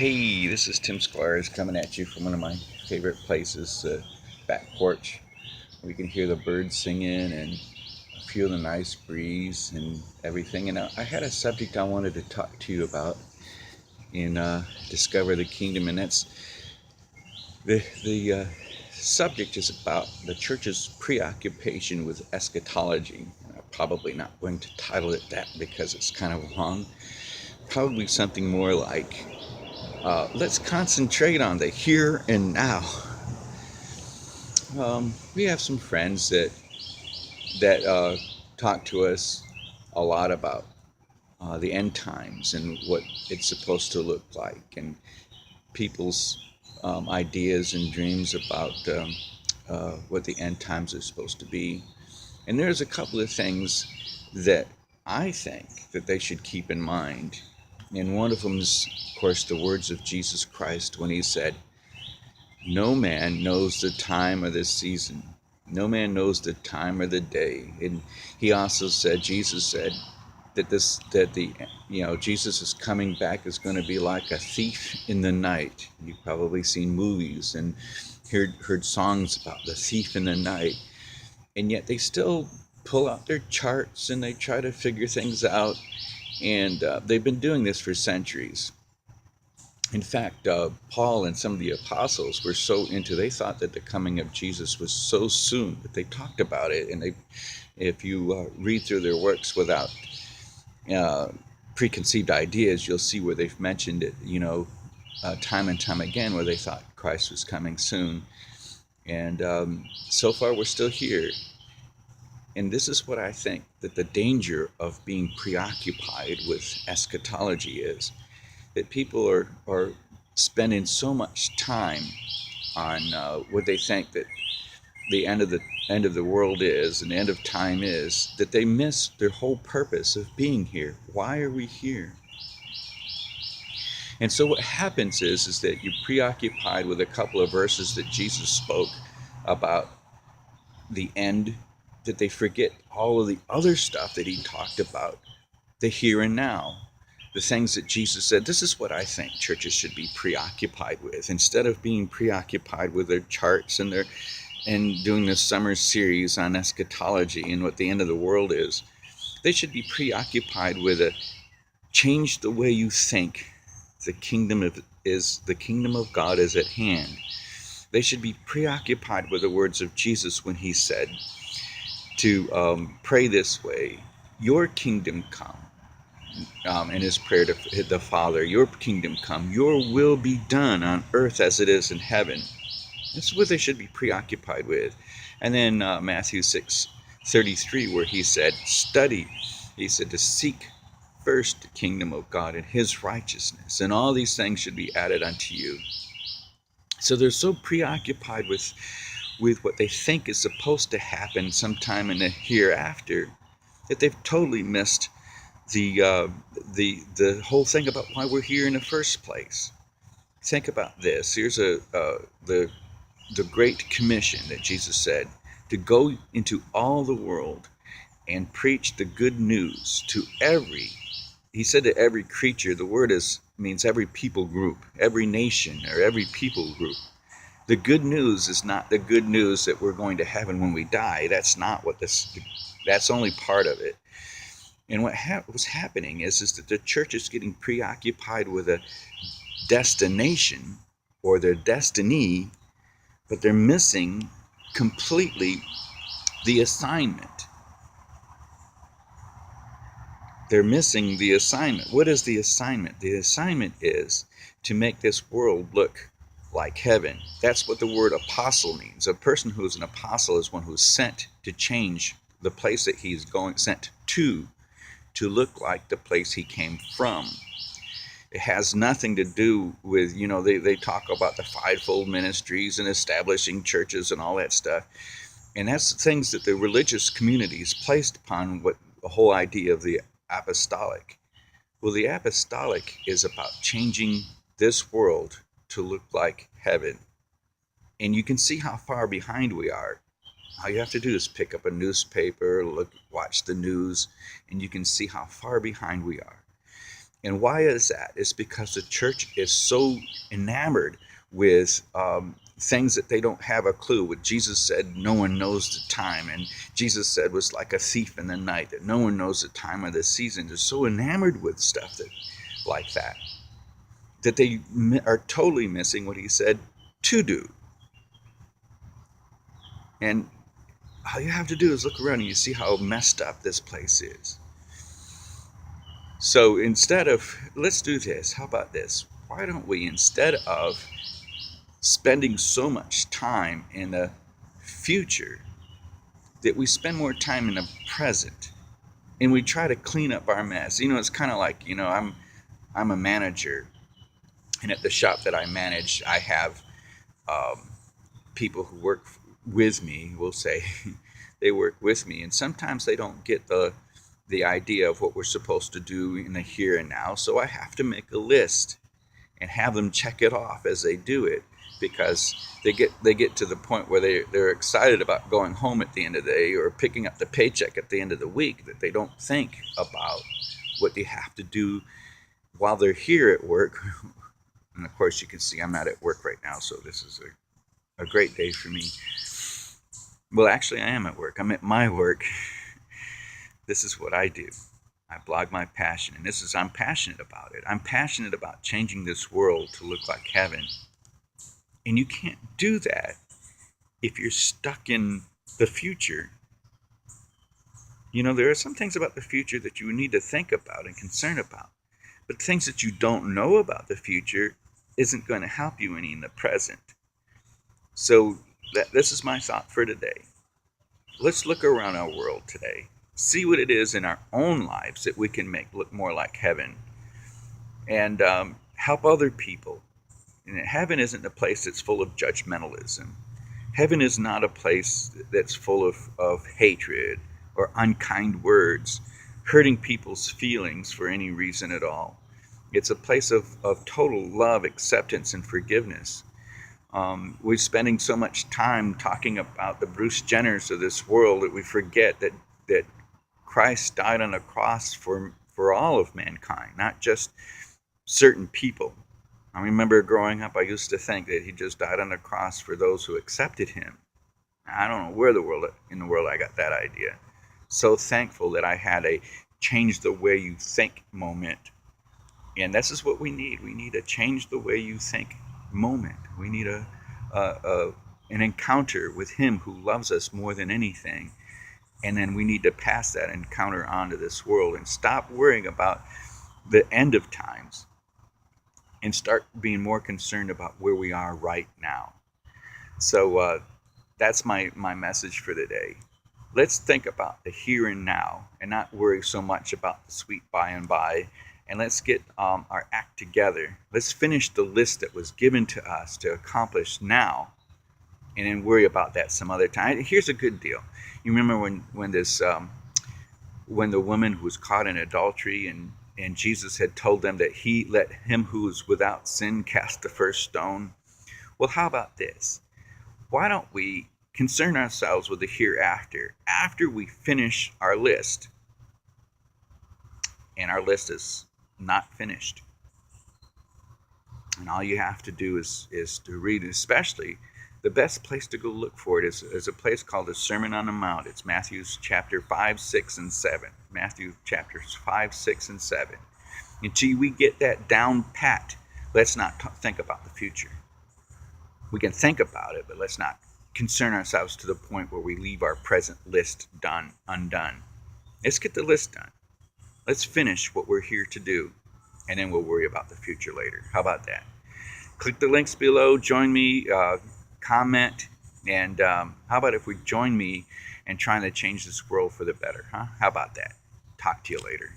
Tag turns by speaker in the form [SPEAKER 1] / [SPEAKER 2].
[SPEAKER 1] Hey, this is Tim Squires coming at you from one of my favorite places, back porch. We can hear the birds singing and feel the nice breeze and everything. And I had a subject I wanted to talk to you about in Discover the Kingdom, and that's the subject is about the church's preoccupation with eschatology. I'm probably not going to title it that because it's kind of long. Probably something more like let's concentrate on the here and now. We have some friends that talk to us a lot about the end times and what it's supposed to look like, and people's ideas and dreams about what the end times are supposed to be. And there's a couple of things that I think that they should keep in mind. And one of them is, of course, the words of Jesus Christ when he said, "No man knows the time or the season. No man knows the time or the day." And he also said, Jesus said, that Jesus is coming back is going to be like a thief in the night. You've probably seen movies and heard songs about the thief in the night, and yet they still pull out their charts and they try to figure things out. And they've been doing this for centuries. In fact, Paul and some of the apostles were so into, they thought that the coming of Jesus was so soon that they talked about it. And if you read through their works without uh, preconceived ideas, you'll see where they've mentioned it, time and time again, where they thought Christ was coming soon. And so far, we're still here. And this is what I think that the danger of being preoccupied with eschatology is, that people are spending so much time on what they think that the end of the world is and the end of time is, that they miss their whole purpose of being here. Why are we here? And so what happens is that you're preoccupied with a couple of verses that Jesus spoke about the end, that they forget all of the other stuff that he talked about, the here and now, the things that Jesus said. This is what I think churches should be preoccupied with. Instead of being preoccupied with their charts and doing this summer series on eschatology and what the end of the world is, they should be preoccupied with a change the way you think. The kingdom of God is at hand. They should be preoccupied with the words of Jesus when he said to pray this way: "Your kingdom come." In his prayer to the Father, "Your kingdom come, your will be done on earth as it is in heaven." That's what they should be preoccupied with. And then Matthew 6:33, where he said, he said to seek first the kingdom of God and his righteousness, and all these things should be added unto you. So they're so preoccupied with what they think is supposed to happen sometime in the hereafter, that they've totally missed the whole thing about why we're here in the first place. Think about this. Here's the Great Commission that Jesus said, to go into all the world and preach the good news to he said to every creature. The word means every people group, every nation, or every people group. The good news is not the good news that we're going to heaven when we die. That's not what that's only part of it. And what's happening is that the church is getting preoccupied with a destination or their destiny, but they're missing completely the assignment. They're missing the assignment. What is the assignment? The assignment is to make this world look like heaven. That's what the word apostle means. A person who is an apostle is one who's sent to change the place that he's sent to look like the place he came from. It has nothing to do with, they talk about the fivefold ministries and establishing churches and all that stuff. And that's the things that the religious communities placed upon what the whole idea of the apostolic. Well, the apostolic is about changing this world to look like heaven. And you can see how far behind we are. All you have to do is pick up a newspaper, watch the news, and you can see how far behind we are. And why is that? It's because the church is so enamored with things that they don't have a clue. What Jesus said, no one knows the time. And Jesus said was like a thief in the night, that no one knows the time of the season. They're so enamored with stuff like that, that they are totally missing what he said to do. And all you have to do is look around and you see how messed up this place is. So instead of, let's do this, how about this? Why don't we, instead of spending so much time in the future, that we spend more time in the present and we try to clean up our mess. It's kind of like, I'm a manager, and at the shop that I manage, I have people who work with me, we'll say. They work with me, and sometimes they don't get the idea of what we're supposed to do in the here and now. So I have to make a list and have them check it off as they do it, because they get to the point where they're excited about going home at the end of the day or picking up the paycheck at the end of the week, that they don't think about what they have to do while they're here at work. And of course, you can see I'm not at work right now, so this is a great day for me. Well, actually, I am at work. I'm at my work. This is what I do. I blog my passion, and I'm passionate about it. I'm passionate about changing this world to look like heaven. And you can't do that if you're stuck in the future. There are some things about the future that you need to think about and concern about. But things that you don't know about the future isn't going to help you any in the present. So this is my thought for today. Let's look around our world today. See what it is in our own lives that we can make look more like heaven, and help other people. And heaven isn't a place that's full of judgmentalism. Heaven is not a place that's full of hatred or unkind words, hurting people's feelings for any reason at all. It's a place of total love, acceptance, and forgiveness. We're spending so much time talking about the Bruce Jenners of this world that we forget that Christ died on a cross for all of mankind, not just certain people. I remember growing up, I used to think that he just died on the cross for those who accepted him. I don't know where in the world I got that idea. So thankful that I had a change the way you think moment. And this is what we need. We need a change the way you think moment. We need an encounter with him who loves us more than anything. And then we need to pass that encounter on to this world and stop worrying about the end of times and start being more concerned about where we are right now. So that's my message for today. Let's think about the here and now and not worry so much about the sweet by and by. And let's get our act together. Let's finish the list that was given to us to accomplish now, and then worry about that some other time. Here's a good deal. You remember when the woman who was caught in adultery, and Jesus had told them that he let him who is without sin cast the first stone? Well, how about this? Why don't we concern ourselves with the hereafter after we finish our list? And our list is not finished. And all you have to do is to read, especially the best place to go look for it is a place called the Sermon on the Mount. It's Matthew chapter 5, 6, and 7. Matthew chapters 5, 6, and 7. Until we get that down pat, let's not think about the future. We can think about it, but let's not concern ourselves to the point where we leave our present list undone. Let's get the list done. Let's finish what we're here to do, and then we'll worry about the future later. How about that? Click the links below, join me, comment, and how about if we join me in trying to change this world for the better, huh? How about that? Talk to you later.